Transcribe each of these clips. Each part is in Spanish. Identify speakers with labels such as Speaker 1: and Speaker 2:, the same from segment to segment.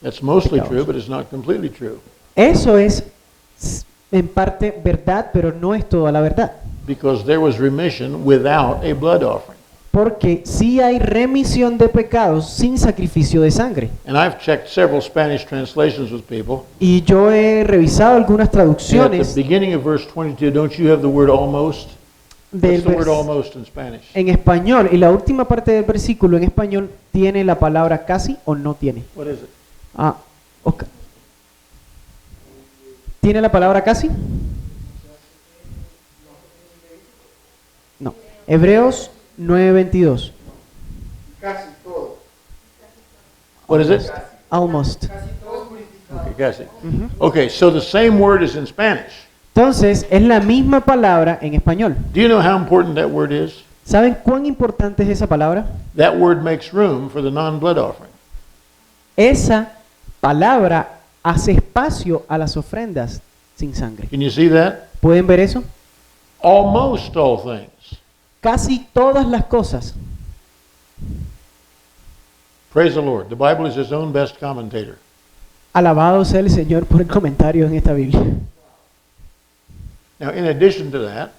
Speaker 1: That's mostly
Speaker 2: pecados.
Speaker 1: true, but it's not completely true.
Speaker 2: Eso es en parte verdad, pero no es toda la verdad.
Speaker 1: Because there was remission without a blood offering.
Speaker 2: Porque sí hay remisión de pecados sin sacrificio de sangre.
Speaker 1: And I've checked several Spanish translations with people.
Speaker 2: Y yo he revisado algunas
Speaker 1: And at the
Speaker 2: traducciones
Speaker 1: beginning of verse 22, don't you have the word almost?
Speaker 2: del
Speaker 1: What's the word
Speaker 2: vers-
Speaker 1: almost in Spanish?
Speaker 2: en español. Y la última parte del versículo en español tiene la palabra casi o no tiene.
Speaker 1: What is it?
Speaker 2: Ah, ok. ¿Tiene la palabra casi? No. Hebreos 9:22.
Speaker 1: What is it?
Speaker 2: Almost.
Speaker 1: Okay, casi. Okay, so the same word is in Spanish.
Speaker 2: Entonces, es la misma palabra en español.
Speaker 1: Do you know how important that word is?
Speaker 2: ¿Saben cuán importante es esa palabra?
Speaker 1: That word makes room for the non-blood offering.
Speaker 2: Esa palabra hace espacio a las ofrendas sin sangre.
Speaker 1: Can you see that?
Speaker 2: ¿Pueden ver eso?
Speaker 1: Almost all things.
Speaker 2: Casi todas las cosas.
Speaker 1: Praise the Lord. The Bible is its own best commentator.
Speaker 2: Alabado sea el Señor por el comentario en esta Biblia.
Speaker 1: Now, in addition to that,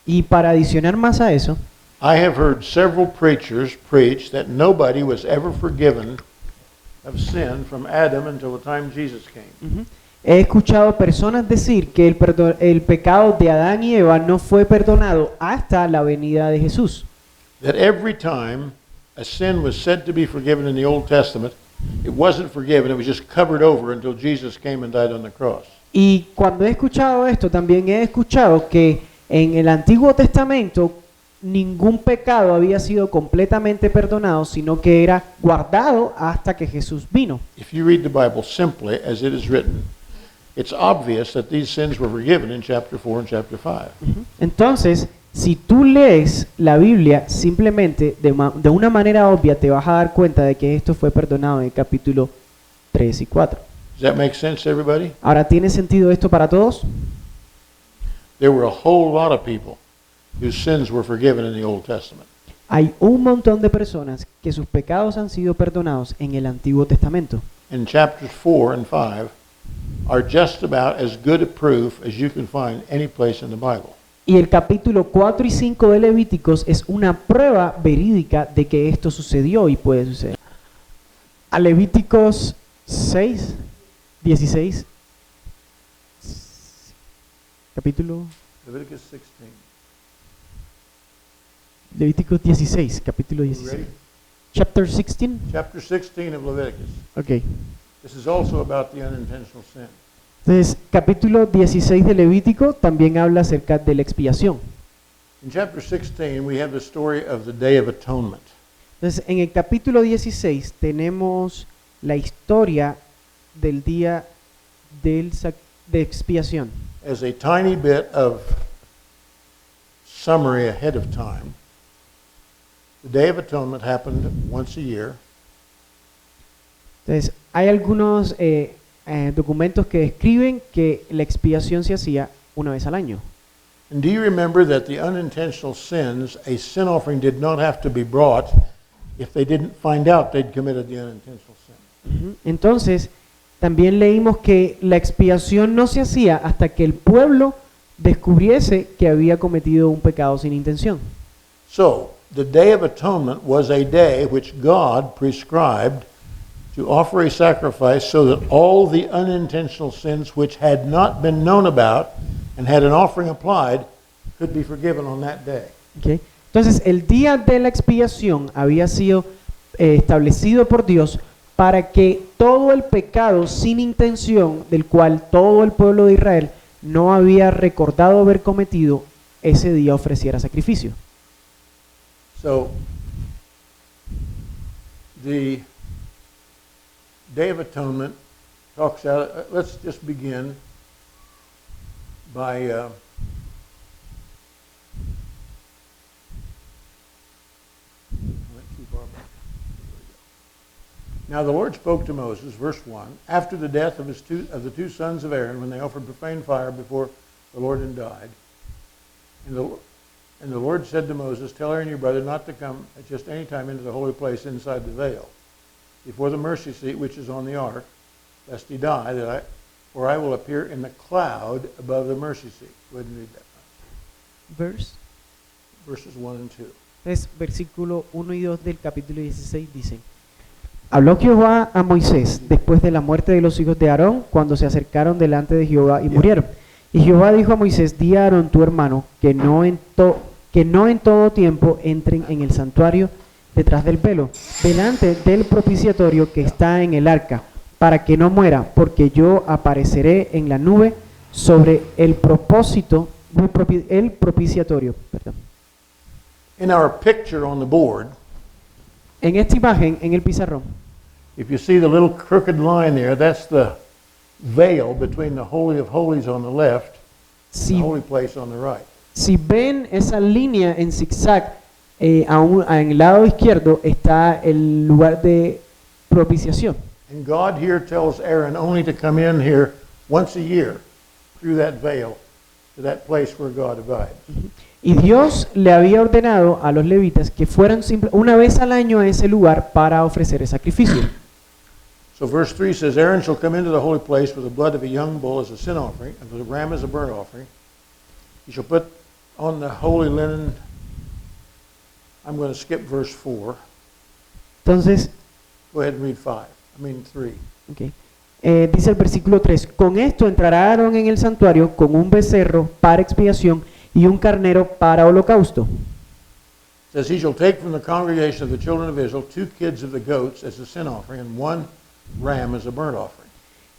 Speaker 2: Y para adicionar más a eso,
Speaker 1: I have heard several preachers preach that nobody was ever forgiven of sin from Adam until the time Jesus came.
Speaker 2: he escuchado personas decir que el pecado de Adán y Eva no fue perdonado hasta la venida de Jesús.
Speaker 1: That every time a sin was said to be forgiven in the Old Testament, it wasn't forgiven, it was just covered over until Jesus came and died on the cross.
Speaker 2: Y cuando he escuchado esto, también he escuchado que en el Antiguo Testamento ningún pecado había sido completamente perdonado, sino que era guardado hasta que Jesús vino.
Speaker 1: If you read the Bible simply as it is written, it's obvious that these sins were forgiven in chapter 4 and chapter 5.
Speaker 2: Entonces, si tú lees la Biblia simplemente de una manera obvia, te vas a dar cuenta de que esto fue perdonado en el capítulo 3 y 4.
Speaker 1: Does that make sense to everybody?
Speaker 2: Ahora, ¿tiene sentido esto para todos?
Speaker 1: There were a whole lot of people whose sins were forgiven in the Old Testament.
Speaker 2: Hay un montón de personas que sus pecados han sido perdonados en el Antiguo Testamento.
Speaker 1: And chapters 4 and 5 are just about as good a proof as you can find any place in the Bible.
Speaker 2: Y el capítulo 4 y 5 de Levíticos es una prueba verídica de que esto sucedió y puede suceder. A Levíticos 6, 16, capítulo
Speaker 1: Leviticus 16.
Speaker 2: Levíticos 16, capítulo
Speaker 1: You
Speaker 2: 16.
Speaker 1: ready?
Speaker 2: Chapter 16.
Speaker 1: Chapter 16 of Leviticus.
Speaker 2: Okay.
Speaker 1: This is also about the unintentional sin.
Speaker 2: Entonces, capítulo 16 de Levítico también habla acerca de la expiación.
Speaker 1: In chapter 16, we have the story of the Day of Atonement.
Speaker 2: Entonces, en el capítulo 16 tenemos la historia del día de expiación.
Speaker 1: As a tiny bit of summary ahead of time, the Day of Atonement happened once a year.
Speaker 2: Entonces, hay algunos documentos que describen que la expiación se hacía una vez al año.
Speaker 1: And do you remember that the unintentional sins, a sin offering did not have to be brought if they didn't find out they'd committed the unintentional sin?
Speaker 2: Entonces, también leímos que la expiación no se hacía hasta que el pueblo descubriese que había cometido un pecado sin intención.
Speaker 1: So, the Day of Atonement was a day which God prescribed to offer a sacrifice so that all the unintentional sins which had not been known about and had an offering applied could be forgiven on that day.
Speaker 2: ¿Okay? Entonces, el día de la expiación había sido establecido por Dios para que todo el pecado sin intención, del cual todo el pueblo de Israel no había recordado haber cometido, ese día ofreciera sacrificio.
Speaker 1: So, the Day of Atonement talks out, let's just begin by Now the Lord spoke to Moses, verse 1, after the death of the two sons of Aaron, when they offered profane fire before the Lord and died. And the Lord said to Moses, tell Aaron your brother not to come at just any time into the holy place inside the veil, before the mercy seat which is on the ark, lest he die, for I will appear in the cloud above the mercy seat. Go ahead and read that.
Speaker 2: Verse.
Speaker 1: Verses 1 and 2.
Speaker 2: Es versículo 1 y 2 del capítulo 16 dicen: Habló Jehová a Moisés después de la muerte de los hijos de Aarón, cuando se acercaron delante de Jehová y murieron. Y Jehová dijo a Moisés: Di a Aarón tu hermano que no en todo tiempo entren en el santuario detrás del velo, delante del propiciatorio que está en el arca, para que no muera, porque yo apareceré en la nube sobre el propiciatorio. Perdón.
Speaker 1: In our picture on the board,
Speaker 2: En esta imagen, en el pizarrón,
Speaker 1: if you see the little crooked line there, that's the veil between the Holy of Holies on the left and
Speaker 2: si,
Speaker 1: the holy place on the right.
Speaker 2: si ven esa línea en zigzag, en el lado izquierdo está el lugar de propiciación.
Speaker 1: And God here tells Aaron only to come in here once a year through that veil to that place where God abides.
Speaker 2: Y Dios le había ordenado a los levitas que fueran una vez al año a ese lugar para ofrecer el sacrificio.
Speaker 1: So verse 3 says, Aaron shall come into the holy place with the blood of a young bull as a sin offering, and with a ram as a burnt offering. He shall put on the holy linen. I'm going to skip verse 4.
Speaker 2: Entonces,
Speaker 1: Go ahead and read 3.
Speaker 2: okay. Dice el versículo 3, con esto entrará Aarón en el santuario con un becerro para expiación y un carnero para holocausto.
Speaker 1: It says, he shall take from the congregation of the children of Israel 2 kids of the goats as a sin offering, and 1 ram as a burnt offering.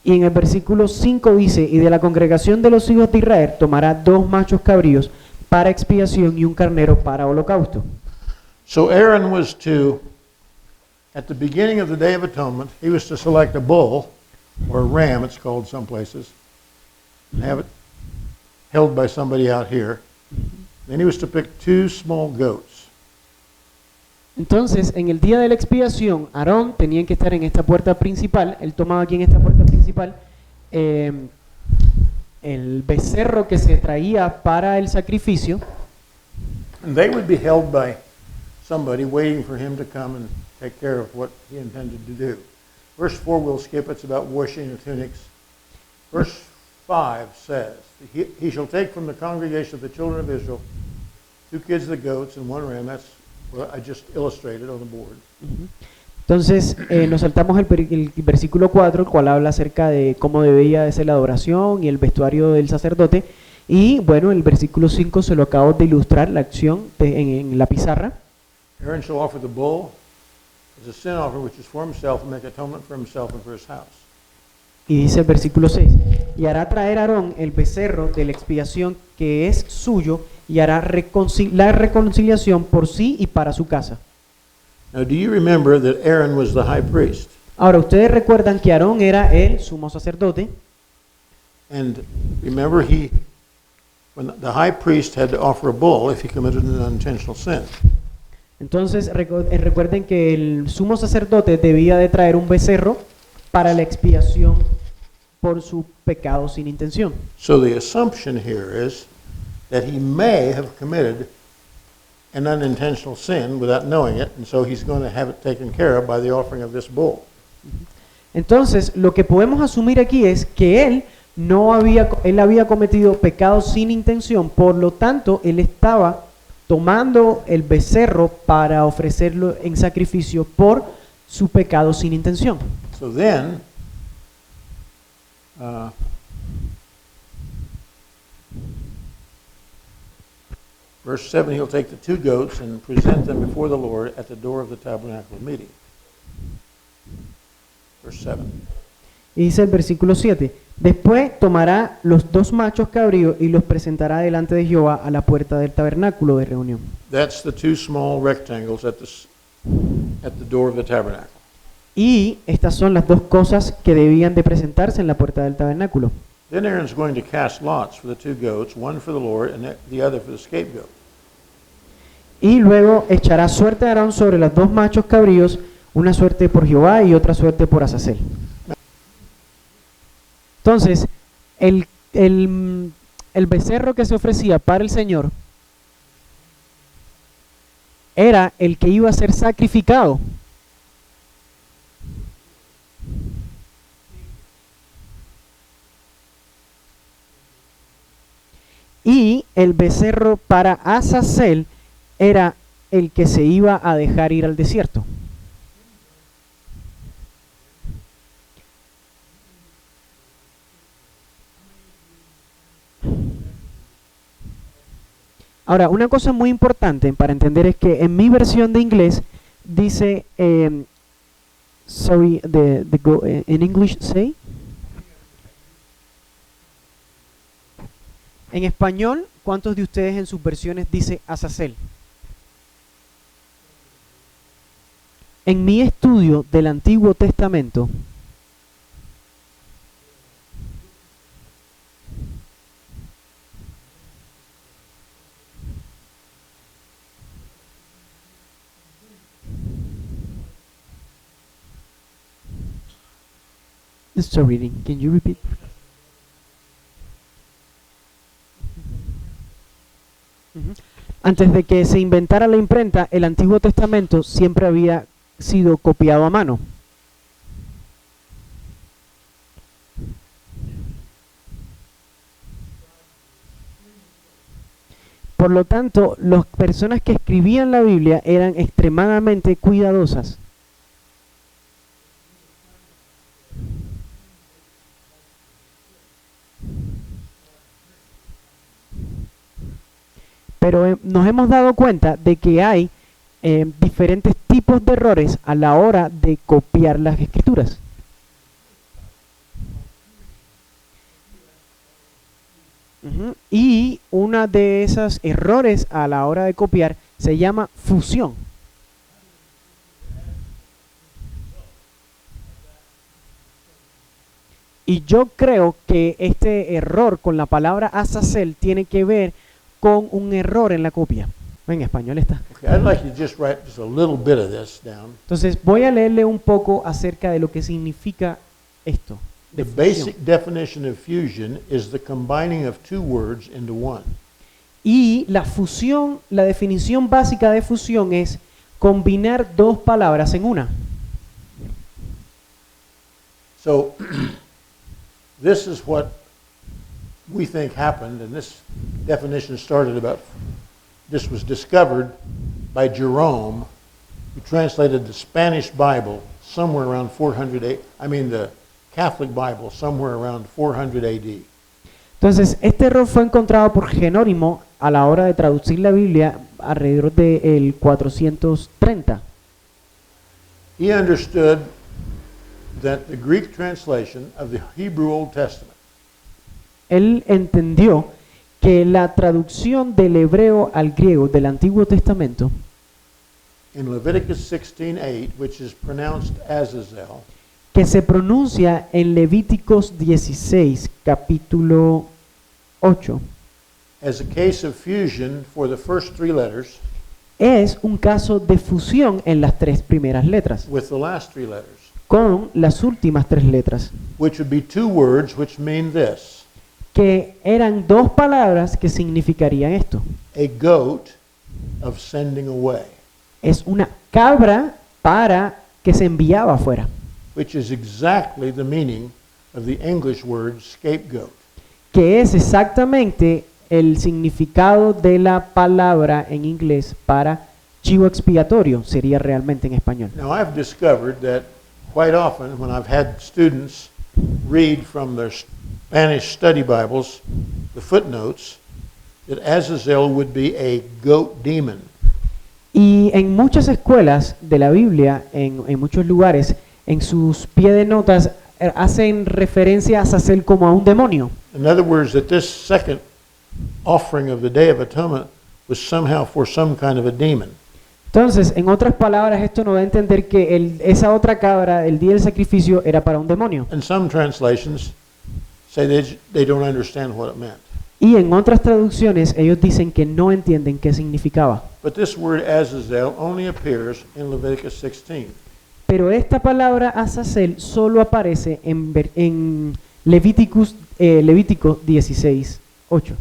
Speaker 2: Y en el versículo 5 dice, y de la congregación de los hijos de Israel tomará 2 machos cabríos para expiación y un carnero para holocausto.
Speaker 1: So Aaron was to, at the beginning of the Day of Atonement, he was to select a bull, or a ram it's called some places, and have it held by somebody out here. Then he was to pick 2 small goats.
Speaker 2: Entonces, en el día de la expiación, Aarón tenía que estar en esta puerta principal, él tomaba aquí en esta puerta principal el becerro que se traía para el sacrificio,
Speaker 1: And they would be held by somebody waiting for him to come and take care of what he intended to do. Verse 4 we'll skip, it's about washing the tunics. Verse 5 says, he shall take from the congregation of the children of Israel 2 kids of the goats and 1 ram. That's what I just illustrated on the board.
Speaker 2: Entonces, nos saltamos el versículo 4, el cual habla acerca de cómo debía de ser la adoración y el vestuario del sacerdote. Y bueno, el versículo 5 se lo acabo de ilustrar, la acción en la pizarra.
Speaker 1: Aaron shall offer the bull as a sin offering which is for himself and make atonement for himself and for his house.
Speaker 2: Y dice el versículo 6, y hará traer Aarón el becerro de la expiación que es suyo y hará la reconciliación por sí y para su casa.
Speaker 1: Now do you remember that Aaron was the high priest?
Speaker 2: Ahora, ustedes recuerdan que Aarón era el sumo sacerdote.
Speaker 1: And remember when the high priest had to offer a bull if he committed an unintentional sin.
Speaker 2: Entonces recuerden que el sumo sacerdote debía de traer un becerro para la expiación por su pecado sin intención.
Speaker 1: So the assumption here is that he may have committed an unintentional sin without knowing it, and so he's going to have it taken care of by the offering of this bull.
Speaker 2: Entonces, lo que podemos asumir aquí es que él había cometido pecado sin intención, por lo tanto, él estaba tomando el becerro para ofrecerlo en sacrificio por su pecado sin intención.
Speaker 1: So then, verse 7, he'll take the 2 goats and present them before the Lord at the door of the tabernacle of meeting. Verse 7.
Speaker 2: Y dice el versículo 7, después tomará los 2 machos cabríos y los presentará delante de Jehová a la puerta del tabernáculo de reunión.
Speaker 1: That's the 2 small rectangles at the door of the tabernacle.
Speaker 2: Y estas son las 2 cosas que debían de presentarse en la puerta del tabernáculo.
Speaker 1: Then Aaron's going to cast lots for the 2 goats, one for the Lord and the other for the scapegoat.
Speaker 2: Y luego echará suerte a Aarón sobre los 2 machos cabríos, una suerte por Jehová y otra suerte por Azazel. Entonces, el becerro que se ofrecía para el Señor era el que iba a ser sacrificado. Y el becerro para Azazel era el que se iba a dejar ir al desierto. Ahora, una cosa muy importante para entender es que en mi versión de inglés dice, sorry, in English say. En español, ¿cuántos de ustedes en sus versiones dice Azazel? En mi estudio del Antiguo Testamento, Mr. Reading, can you repeat? Ujú. Antes de que se inventara la imprenta, el Antiguo Testamento siempre había sido copiado a mano. Por lo tanto, las personas que escribían la Biblia eran extremadamente cuidadosas. Pero nos hemos dado cuenta de que hay diferentes tipos de errores a la hora de copiar las escrituras. Y una de esos errores a la hora de copiar se llama fusión. Y yo creo que este error con la palabra Azazel tiene que ver con un error en la copia. En español está.
Speaker 1: Okay, I'd like you to just write just a little bit of this down.
Speaker 2: Entonces voy a leerle un poco acerca de lo que significa esto.
Speaker 1: The
Speaker 2: De fusión.
Speaker 1: basic definition of fusion is the combining of two words into one.
Speaker 2: Y la fusión, la definición básica de fusión es combinar dos palabras en una.
Speaker 1: So this is what we think happened, and this definition started this was discovered by Jerome, who translated the Spanish Bible somewhere around 400 the Catholic Bible somewhere around 400 AD.
Speaker 2: Entonces, este error fue encontrado por Jerónimo a la hora de traducir la Biblia alrededor del 430.
Speaker 1: He understood that the Greek translation of the Hebrew Old Testament
Speaker 2: Él entendió que la traducción del hebreo al griego del Antiguo Testamento
Speaker 1: in Leviticus 16:8, which is pronounced Azazel,
Speaker 2: que se pronuncia en Levíticos 16, capítulo 8,
Speaker 1: as a case of fusion for the first three letters
Speaker 2: es un caso de fusión en las tres primeras letras,
Speaker 1: with the last three letters,
Speaker 2: con las últimas tres letras,
Speaker 1: which would be two words which mean this:
Speaker 2: que eran dos palabras que significarían esto.
Speaker 1: a goat of sending away,
Speaker 2: Es una cabra para que se enviaba afuera,
Speaker 1: which is exactly the meaning of the English word scapegoat.
Speaker 2: que es exactamente el significado de la palabra en inglés para chivo expiatorio, sería realmente en español.
Speaker 1: Now, I've discovered that quite often when I've had students read from their Spanish study Bibles the footnotes, that Azazel would be a goat demon.
Speaker 2: Y en muchas escuelas de la Biblia, en muchos lugares, en sus pie de notas hacen referencia a Azazel como a un demonio.
Speaker 1: In other words, that this second offering of the Day of Atonement was somehow for some kind of a demon.
Speaker 2: Entonces, en otras palabras, esto nos da a entender que esa otra cabra, el día del sacrificio, era para un demonio.
Speaker 1: And some translations say they don't understand what it meant.
Speaker 2: Y en otras traducciones, ellos dicen que no entienden qué significaba.
Speaker 1: But this word Azazel only appears in Leviticus 16.
Speaker 2: Pero esta palabra Azazel solo aparece en Levítico 16, 8.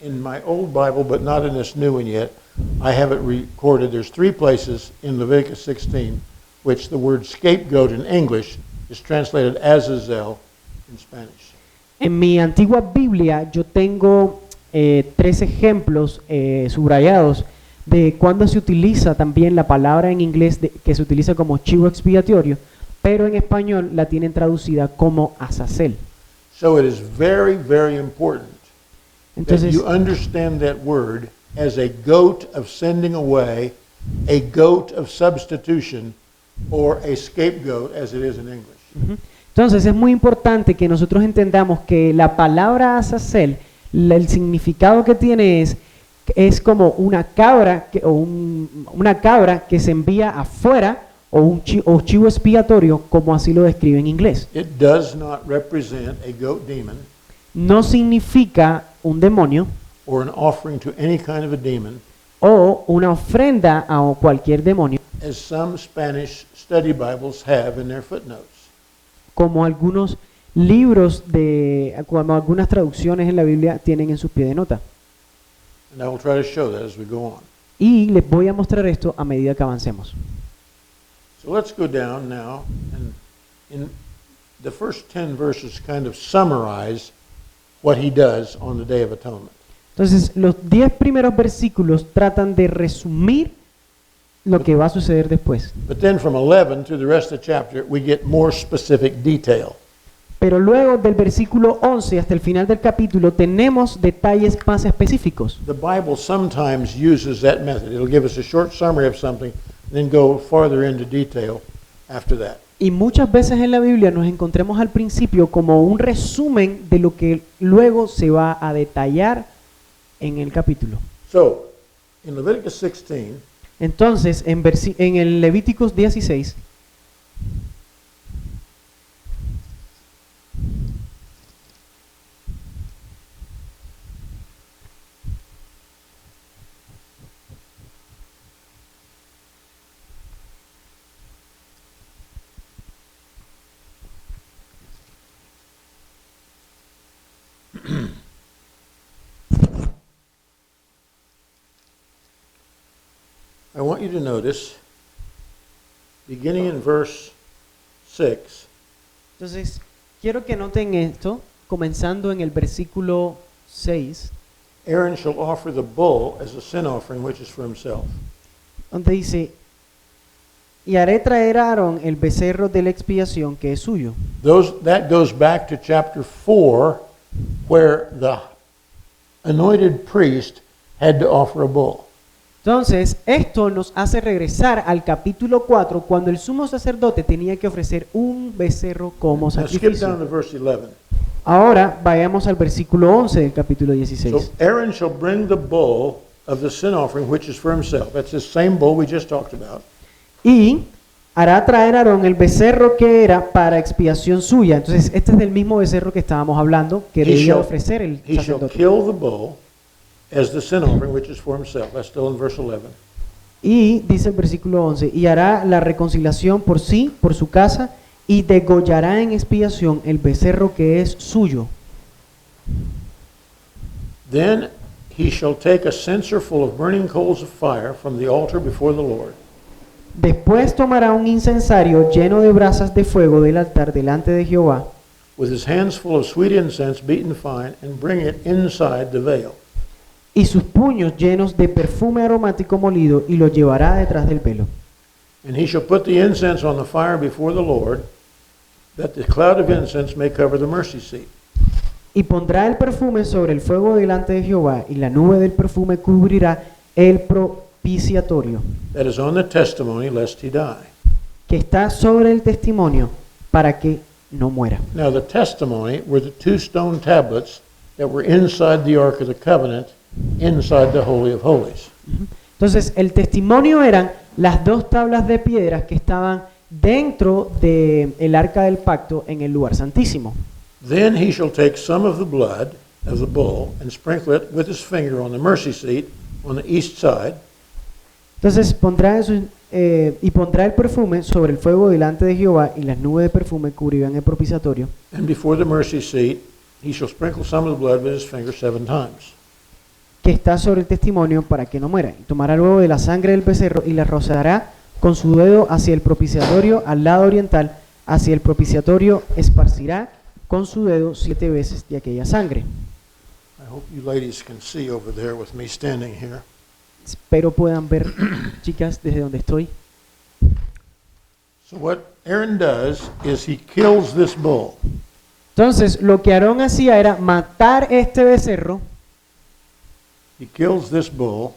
Speaker 1: In my old Bible, but not in this new one yet, I have it recorded. There's three places in Leviticus 16 which the word scapegoat in English is translated Azazel in Spanish.
Speaker 2: En mi antigua Biblia yo tengo tres ejemplos subrayados de cuando se utiliza también la palabra en inglés que se utiliza como chivo expiatorio, pero en español la tienen traducida como Azazel.
Speaker 1: So it is very, very important that
Speaker 2: Entonces,
Speaker 1: you understand that word as a goat of sending away, a goat of substitution, or a scapegoat, as it is in English.
Speaker 2: ujú. Entonces es muy importante que nosotros entendamos que la palabra Azazel, el significado que tiene es como una cabra una cabra que se envía afuera o chivo expiatorio, como así lo describe en inglés.
Speaker 1: It does not represent a goat demon
Speaker 2: No significa un demonio
Speaker 1: or an offering to any kind of a demon,
Speaker 2: o una ofrenda a cualquier demonio,
Speaker 1: as some Spanish study Bibles have in their footnotes.
Speaker 2: como algunos libros como algunas traducciones en la Biblia tienen en sus pies de nota.
Speaker 1: And I will try to show that as we go on.
Speaker 2: Y les voy a mostrar esto a medida que avancemos.
Speaker 1: So let's go down now, and in the first 10 verses kind of summarize what he does on the Day of Atonement.
Speaker 2: Entonces, los 10 primeros versículos tratan de resumir lo que va a suceder después.
Speaker 1: But then from 11 to the rest of the chapter, we get more specific detail.
Speaker 2: Pero luego del versículo 11 hasta el final del capítulo tenemos detalles más específicos.
Speaker 1: The Bible sometimes uses that method. It'll give us a short summary of something, then go farther into detail after that.
Speaker 2: Y muchas veces en la Biblia nos encontramos al principio como un resumen de lo que luego se va a detallar en el capítulo.
Speaker 1: So, in Leviticus 16,
Speaker 2: Entonces, en el Levíticos 16,
Speaker 1: I want you to notice, beginning in verse 6,
Speaker 2: entonces quiero que noten esto, comenzando en el versículo 6,
Speaker 1: Aaron shall offer the bull as a sin offering, which is for himself.
Speaker 2: donde dice, y haré traer a Aarón el becerro de la expiación que es suyo.
Speaker 1: That goes back to chapter 4, where the anointed priest had to offer a bull.
Speaker 2: Entonces, esto nos hace regresar al capítulo 4, cuando el sumo sacerdote tenía que ofrecer un becerro como
Speaker 1: Now skip
Speaker 2: sacrificio.
Speaker 1: down to verse 11.
Speaker 2: Ahora vayamos al versículo 11 del capítulo 16.
Speaker 1: So Aaron shall bring the bull of the sin offering, which is for himself. That's the same bull we just talked about.
Speaker 2: Y hará traer a Aarón el becerro que era para expiación suya. Entonces, este es del mismo becerro que estábamos hablando, que debía ofrecer el
Speaker 1: He shall
Speaker 2: sacerdote.
Speaker 1: kill the bull as the sin offering, which is for himself. That's still in verse 11.
Speaker 2: Y dice el versículo 11, y hará la reconciliación por sí, por su casa, y degollará en expiación el becerro que es suyo.
Speaker 1: Then he shall take a censer full of burning coals of fire from the altar before the Lord,
Speaker 2: Después tomará un incensario lleno de brasas de fuego del altar delante de Jehová,
Speaker 1: with his hands full of sweet incense beaten fine, and bring it inside the veil.
Speaker 2: y sus puños llenos de perfume aromático molido, y lo llevará detrás del velo.
Speaker 1: And he shall put the incense on the fire before the Lord, that the cloud of incense may cover the mercy seat.
Speaker 2: Y pondrá el perfume sobre el fuego delante de Jehová, y la nube del perfume cubrirá el propiciatorio,
Speaker 1: That is on the testimony, lest he die.
Speaker 2: que está sobre el testimonio, para que no muera.
Speaker 1: Now the testimony were the 2 stone tablets that were inside the Ark of the Covenant, inside the Holy of Holies.
Speaker 2: Entonces, el testimonio eran las 2 tablas de piedras que estaban dentro del arca del pacto en el lugar santísimo.
Speaker 1: Then he shall take some of the blood of the bull and sprinkle it with his finger on the mercy seat on the east side,
Speaker 2: Entonces pondrá el perfume sobre el fuego delante de Jehová, y las nubes de perfume cubrirán el propiciatorio.
Speaker 1: and before the mercy seat he shall sprinkle some of the blood with his finger 7 times.
Speaker 2: Que está sobre el testimonio, para que no muera. Y tomará luego de la sangre del becerro y la rociará con su dedo hacia el propiciatorio al lado oriental, hacia el propiciatorio esparcirá con su dedo 7 veces de aquella sangre.
Speaker 1: I I hope you ladies can see over there with me standing here.
Speaker 2: Espero puedan ver, chicas, desde donde estoy.
Speaker 1: So what Aaron does is he kills this bull.
Speaker 2: Entonces, lo que Aarón hacía era matar este becerro.
Speaker 1: He kills this bull,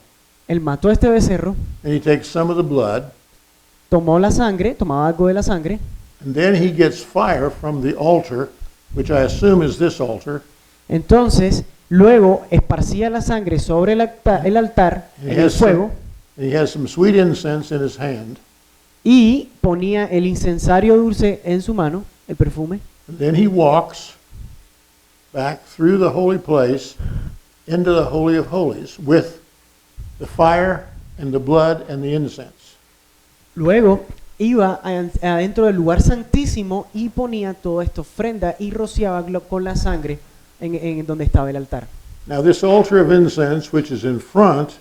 Speaker 2: Él mató este becerro,
Speaker 1: and he takes some of the blood,
Speaker 2: tomó la sangre, tomaba algo de la sangre,
Speaker 1: and then he gets fire from the altar, which I assume is this altar.
Speaker 2: entonces luego esparcía la sangre sobre el altar
Speaker 1: He
Speaker 2: en el
Speaker 1: has some-
Speaker 2: fuego
Speaker 1: He has some sweet incense in his hand,
Speaker 2: y ponía el incensario dulce en su mano, el perfume,
Speaker 1: and then he walks back through the holy place into the Holy of Holies with the fire and the blood and the incense.
Speaker 2: luego iba adentro del lugar santísimo y ponía toda esta ofrenda y rociaba con la sangre en donde estaba el altar.
Speaker 1: Now, this altar of incense, which is in front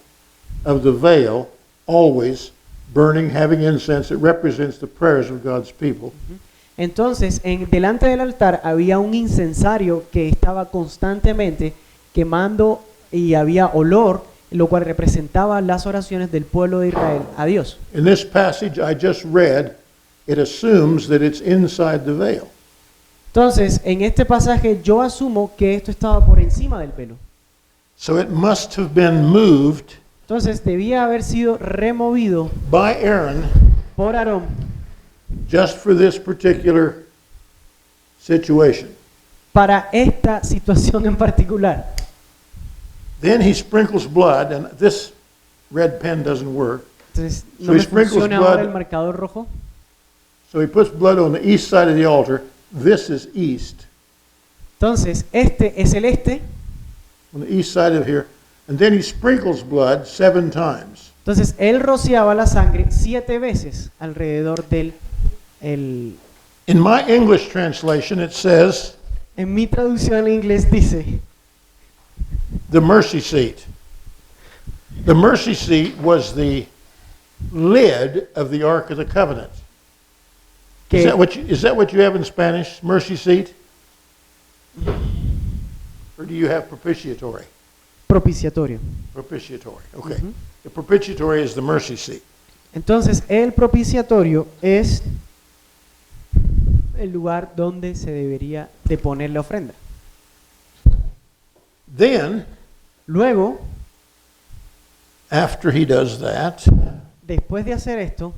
Speaker 1: of the veil, always burning, having incense, it represents the prayers of God's people.
Speaker 2: Entonces, delante del altar había un incensario que estaba constantemente quemando y había olor, lo cual representaba las oraciones del pueblo de Israel a Dios.
Speaker 1: In this passage I just read, it assumes that it's inside the veil.
Speaker 2: Entonces, en este pasaje yo asumo que esto estaba por encima del velo.
Speaker 1: So it must have been moved
Speaker 2: Entonces, debía haber sido removido
Speaker 1: by Aaron
Speaker 2: por Aarón
Speaker 1: just for this particular situation.
Speaker 2: para esta situación en particular.
Speaker 1: Then he sprinkles blood, and this red pen doesn't work.
Speaker 2: Entonces,
Speaker 1: So
Speaker 2: no
Speaker 1: he
Speaker 2: me
Speaker 1: sprinkles
Speaker 2: funciona ahora
Speaker 1: blood.
Speaker 2: el marcador rojo.
Speaker 1: So he puts blood on the east side of the altar. This is east,
Speaker 2: Entonces, este es el este.
Speaker 1: on the east side of here. And then he sprinkles blood 7 times.
Speaker 2: Entonces, él rociaba la sangre 7 veces alrededor del...
Speaker 1: In my English translation, it says
Speaker 2: En mi traducción en inglés dice,
Speaker 1: the mercy seat. The mercy seat was the lid of the Ark of the Covenant.
Speaker 2: que
Speaker 1: Is that what you have in Spanish, mercy seat? Or do you have propitiatory?
Speaker 2: propiciatorio.
Speaker 1: Propitiatory, okay.
Speaker 2: Ujú.
Speaker 1: The propitiatory is the mercy seat.
Speaker 2: Entonces, el propiciatorio es el lugar donde se debería de poner la ofrenda.
Speaker 1: Then,
Speaker 2: Luego,
Speaker 1: after he does that,
Speaker 2: después de hacer esto,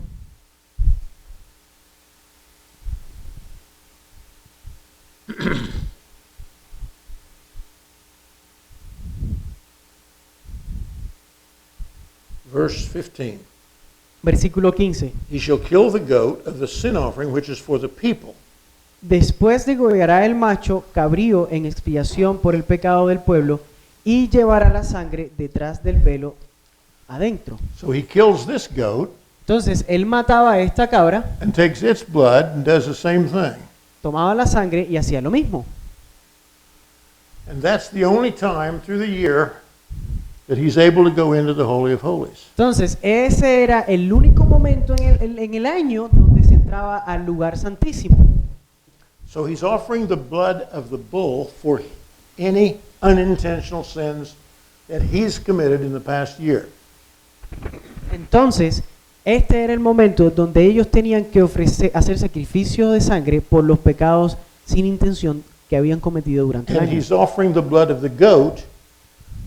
Speaker 1: verse 15,
Speaker 2: versículo 15,
Speaker 1: he shall kill the goat of the sin offering, which is for the people.
Speaker 2: después degollará el macho cabrío en expiación por el pecado del pueblo y llevará la sangre detrás del velo adentro.
Speaker 1: So he kills this goat
Speaker 2: Entonces, él mataba a esta cabra,
Speaker 1: and takes its blood and does the same thing.
Speaker 2: tomaba la sangre y hacía lo mismo.
Speaker 1: And that's the only time through the year that he's able to go into the Holy of Holies.
Speaker 2: Entonces, ese era el único momento en el año donde se entraba al lugar santísimo.
Speaker 1: So he's offering the blood of the bull for any unintentional sins that he's committed in the past year.
Speaker 2: Entonces, este era el momento donde ellos tenían que hacer sacrificio de sangre por los pecados sin intención que habían cometido durante el
Speaker 1: And
Speaker 2: año.
Speaker 1: he's offering the blood of the goat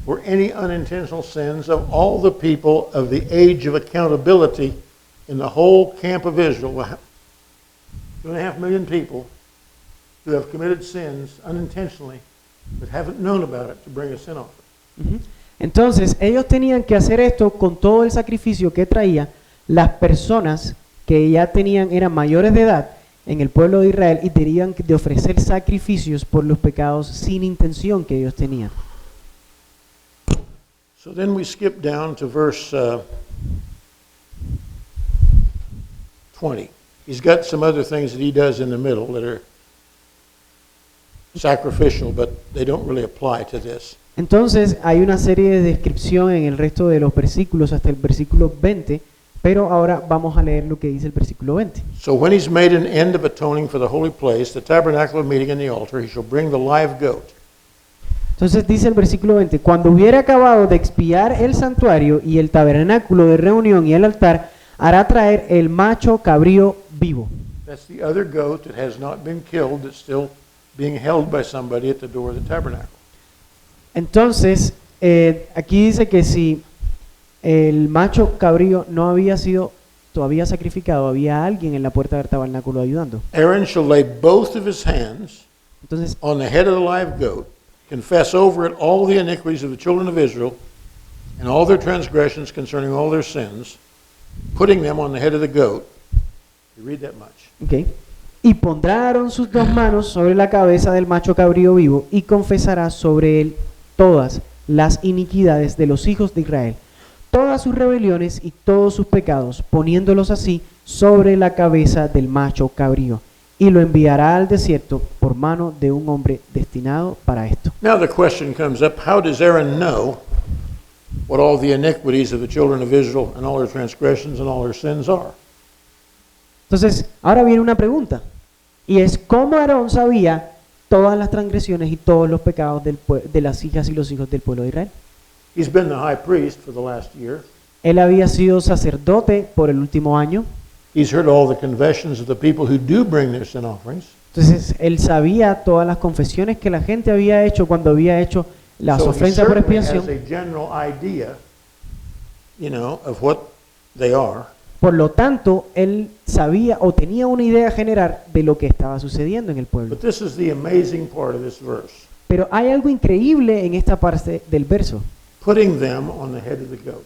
Speaker 1: for any unintentional sins of all the people of the age of accountability in the whole camp of Israel. 2.5 million people who have committed sins unintentionally but haven't known about it to bring a sin offering.
Speaker 2: Ujú. Entonces, ellos tenían que hacer esto con todo el sacrificio que traía las personas que ya eran mayores de edad en el pueblo de Israel y tenían de ofrecer sacrificios por los pecados sin intención que ellos tenían.
Speaker 1: So then we skip down to verse 20. He's got some other things that he does in the middle that are sacrificial, but they don't really apply to this.
Speaker 2: Entonces, hay una serie de descripción en el resto de los versículos hasta el versículo 20, pero ahora vamos a leer lo que dice el versículo 20.
Speaker 1: So when he's made an end of atoning for the holy place, the tabernacle of meeting and the altar, he shall bring the live goat.
Speaker 2: Entonces dice el versículo 20, cuando hubiere acabado de expiar el santuario y el tabernáculo de reunión y el altar, hará traer el macho cabrío vivo.
Speaker 1: That's the other goat that has not been killed, that's still being held by somebody at the door of the tabernacle.
Speaker 2: Entonces, aquí dice que si el macho cabrío no había sido todavía sacrificado, había alguien en la puerta del tabernáculo ayudando.
Speaker 1: Aaron shall lay both of his hands
Speaker 2: Entonces,
Speaker 1: on the head of the live goat, confess over it all the iniquities of the children of Israel, and all their transgressions concerning all their sins, putting them on the head of the goat. You read that much.
Speaker 2: okay. Y pondrá Aarón sus dos manos sobre la cabeza del macho cabrío vivo y confesará sobre él todas las iniquidades de los hijos de Israel, todas sus rebeliones y todos sus pecados, poniéndolos así sobre la cabeza del macho cabrío, y lo enviará al desierto por mano de un hombre destinado para esto.
Speaker 1: Now the question comes up, how does Aaron know what all the iniquities of the children of Israel and all their transgressions and all their sins are?
Speaker 2: Entonces, ahora viene una pregunta, y es ¿cómo Aarón sabía todas las transgresiones y todos los pecados de las hijas y los hijos del pueblo de Israel?
Speaker 1: He's been the high priest for the last year.
Speaker 2: Él había sido sacerdote por el último año,
Speaker 1: He's heard all the confessions of the people who do bring their sin offerings.
Speaker 2: entonces él sabía todas las confesiones que la gente había hecho cuando había hecho las
Speaker 1: So he
Speaker 2: ofrendas por
Speaker 1: certainly has
Speaker 2: expiación.
Speaker 1: a general idea, of what they are.
Speaker 2: Por lo tanto, él sabía o tenía una idea general de lo que estaba sucediendo en el pueblo.
Speaker 1: But this is the amazing part of this verse.
Speaker 2: Pero hay algo increíble en esta parte del verso.
Speaker 1: Putting them on the head of the goat.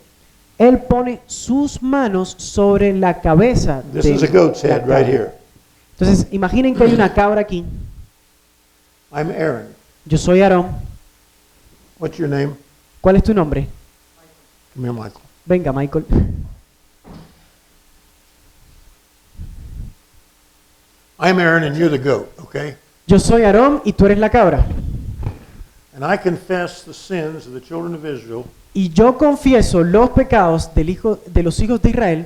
Speaker 2: Él pone sus manos sobre la cabeza
Speaker 1: This
Speaker 2: de
Speaker 1: is a goat's
Speaker 2: la
Speaker 1: head
Speaker 2: cabra.
Speaker 1: right here.
Speaker 2: Entonces, imaginen que hay una cabra aquí.
Speaker 1: I'm Aaron.
Speaker 2: Yo soy Aarón.
Speaker 1: What's your name?
Speaker 2: ¿Cuál es tu nombre?
Speaker 1: Come here, Michael.
Speaker 2: Venga, Michael.
Speaker 1: I'm Aaron and you're the goat, okay?
Speaker 2: Yo soy Aarón y tú eres la cabra.
Speaker 1: And I confess the sins of the children of Israel,
Speaker 2: Y yo confieso los pecados de los hijos de Israel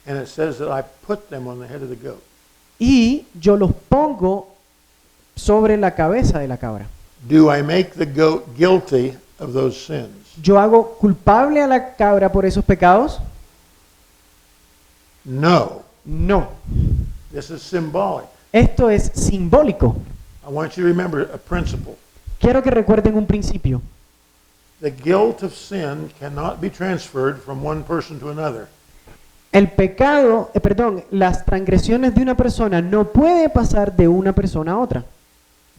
Speaker 1: and it says that I put them on the head of the goat.
Speaker 2: y yo los pongo sobre la cabeza de la cabra.
Speaker 1: Do I make the goat guilty of those sins?
Speaker 2: ¿Yo hago culpable a la cabra por esos pecados?
Speaker 1: No.
Speaker 2: No.
Speaker 1: This is symbolic.
Speaker 2: Esto es simbólico.
Speaker 1: I want you to remember a principle.
Speaker 2: Quiero que recuerden un principio.
Speaker 1: The guilt of sin cannot be transferred from one person to another.
Speaker 2: El pecado, las transgresiones de una persona no puede pasar de una persona a otra.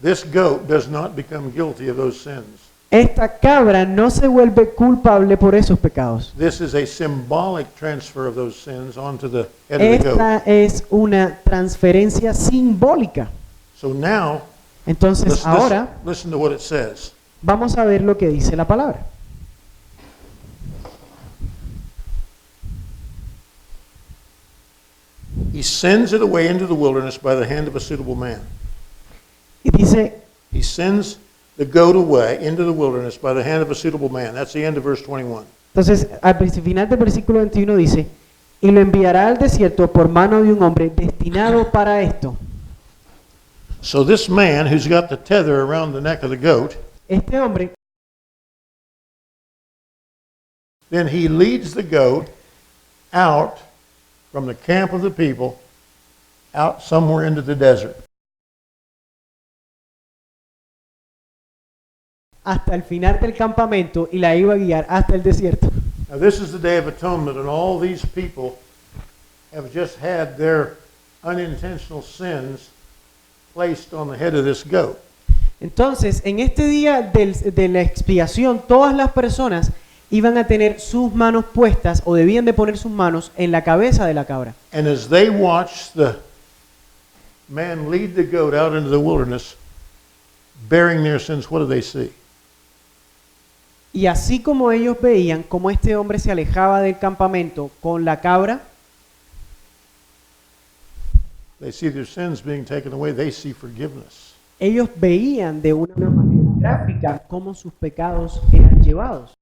Speaker 1: This goat does not become guilty of those sins.
Speaker 2: Esta cabra no se vuelve culpable por esos pecados.
Speaker 1: This is a symbolic transfer of those sins onto the head of the goat.
Speaker 2: Esta es una transferencia simbólica.
Speaker 1: So now,
Speaker 2: Entonces, ahora
Speaker 1: listen to what it says.
Speaker 2: vamos a ver lo que dice la palabra.
Speaker 1: He sends it away into the wilderness by the hand of a suitable man.
Speaker 2: Y dice,
Speaker 1: He sends the goat away into the wilderness by the hand of a suitable man. That's the end of verse 21.
Speaker 2: entonces al final del versículo 21 dice, y lo enviará al desierto por mano de un hombre destinado para esto.
Speaker 1: So this man who's got the tether around the neck of the goat,
Speaker 2: Este hombre,
Speaker 1: then he leads the goat out from the camp of the people out somewhere into the desert.
Speaker 2: hasta el final del campamento y la iba a guiar hasta el desierto.
Speaker 1: Now this is the Day of Atonement, and all these people have just had their unintentional sins placed on the head of this goat.
Speaker 2: Entonces, en este día de la expiación, todas las personas iban a tener sus manos puestas o debían de poner sus manos en la cabeza de la cabra.
Speaker 1: And as they watch the man lead the goat out into the wilderness, bearing their sins, what do they see?
Speaker 2: Y así como ellos veían cómo este hombre se alejaba del campamento con la cabra,
Speaker 1: They see their sins being taken away. They see forgiveness.
Speaker 2: ellos veían de una manera gráfica cómo sus pecados eran llevados.